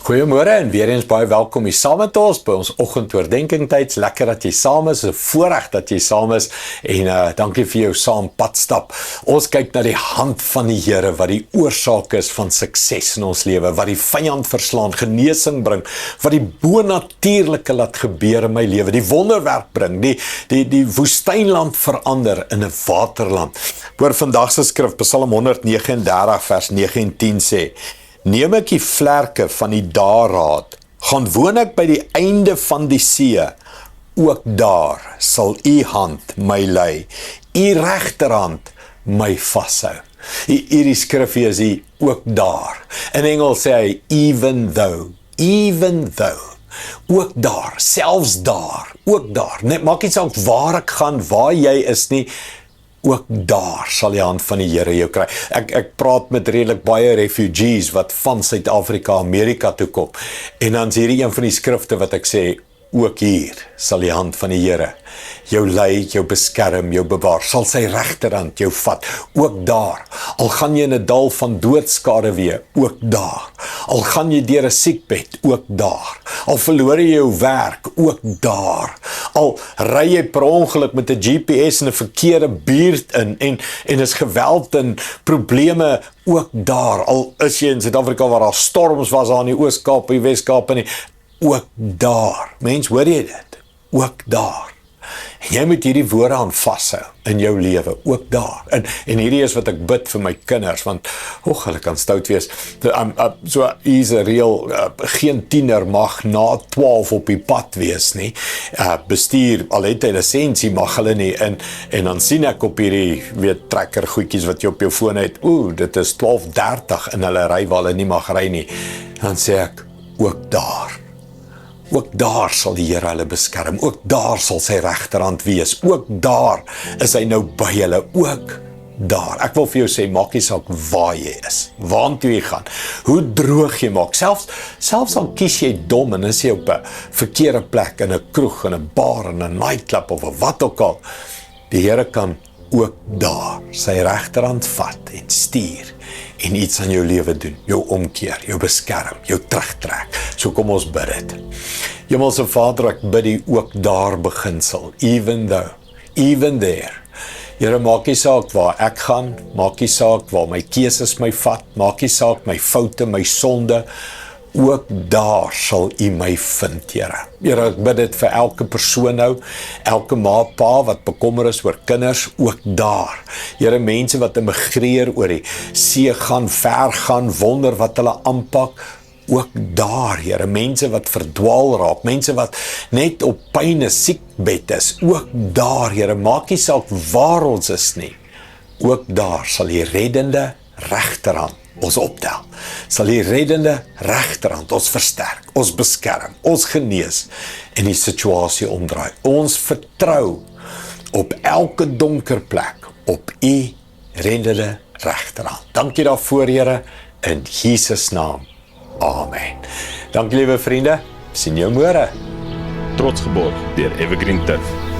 Goeiemôre en weer eens baie welkom hier saam met ons by ons oggendoordenkings tyd. Lekker dat jy saam is, 'n voorreg dat jy saam is en dankie vir jou saam padstap. Ons kyk na die hand van die Here wat die oorsaak is van sukses in ons lewe, wat die vyand verslaan, genesing bring, wat die bonatuurlike laat gebeur in my lewe, die wonderwerk bring, die woestynland verander in 'n waterland. Hoor vandag se skrif, Psalm 139 vers 9 en 10 sê: Neem ek die vlerke van die daarraad, gaan woon ek by die einde van die see, ook daar sal u hand my lei, u regterhand my vashou. Hierdie skrif hier is die ook daar. In Engels sê hy even though, ook daar, selfs daar, ook daar. Net maak nie saak waar ek gaan, waar jy is nie, ook daar sal die hand van die Here jou kry. Ek praat met redelik baie refugees wat van Suid-Afrika, Amerika toe kom. En dan is hierdie een van die skrifte wat ek sê, ook hier sal die hand van die Here jou lei, jou beskerm, jou bewaar, sal sy regterhand jou vat, ook daar. Al gaan jy in 'n dal van doodskade weer, ook daar. Al gaan jy deur 'n siekbed, ook daar. Al verloor jy jou werk, ook daar. Al ry jy per ongeluk met 'n GPS in 'n verkeerde buurt en is geweld en probleme, ook daar. Al is jy in Suid-Afrika waar daar storms was aan die Oos-Kaap, die Wes-Kaap en ook daar. Mens, hoor jy dit? Ook daar. En jy moet hierdie woorde aan vashou in jou lewe, ook daar. En hierdie is wat ek bid vir my kinders, want hulle kan stout wees. So Israel, geen tiener mag na 12 op die pad wees nie. Bestuur, al het hy lisensie, mag hulle nie. En dan sien ek op hierdie trekker goedjies wat jy op jou foon het, dit is 12:30 en hulle ry waar hulle nie mag ry nie. Dan sê ek, ook daar. Ook daar sal die Here hulle beskerm, ook daar sal sy regterhand wees, ook daar is hy nou by hulle, ook daar. Ek wil vir jou sê, maak nie saak waar jy is, waartoe jy gaan, hoe droog jy maak, selfs al kies jy dom en is jy op 'n verkeerde plek, in 'n kroeg, in 'n bar, in 'n nightclub of wat ook al, die Here kan ook daar sy regterhand vat en stuur en iets aan jou lewe doen, jou omkeer, jou beskerm, jou terugtrek. So kom ons bid dit. Hemelse Vader, ek bid die ook daar beginsel, even there. Here, maak nie saak waar ek gaan, maak nie saak waar my keuses my vat, maak nie saak my foute, my sonde, ook daar sal u my vind, Here. Here, ek bid dit vir elke persoon nou, elke ma, pa wat bekommer is oor kinders, ook daar. Here, mense wat immigreer oor die see gaan, ver gaan, wonder wat hulle aanpak, ook daar, Here. Mense wat verdwaal raak, mense wat net op pyn siekbed is, ook daar, Here. Maak nie saak waar ons is nie, ook daar sal die reddende regterhand ons optel, sal die reddende regterhand ons versterk, ons beskerm, ons genees en die situasie omdraai. Ons vertrou op elke donker plek, op u reddende regterhand. Dankie daarvoor, Here, in Jesus naam. Amen. Dankie, liewe vriende. Sien jou môre. Trots geborg deur Evergreen Turf.